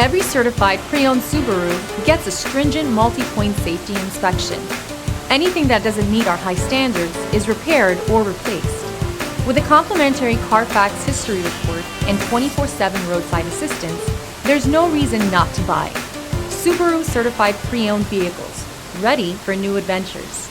Every certified pre-owned Subaru gets a stringent multi-point safety inspection. Anything that doesn't meet our high standards is repaired or replaced. With a complimentary Carfax history report and 24/7 roadside assistance, there's no reason not to buy. Subaru certified pre-owned vehicles, ready for new adventures.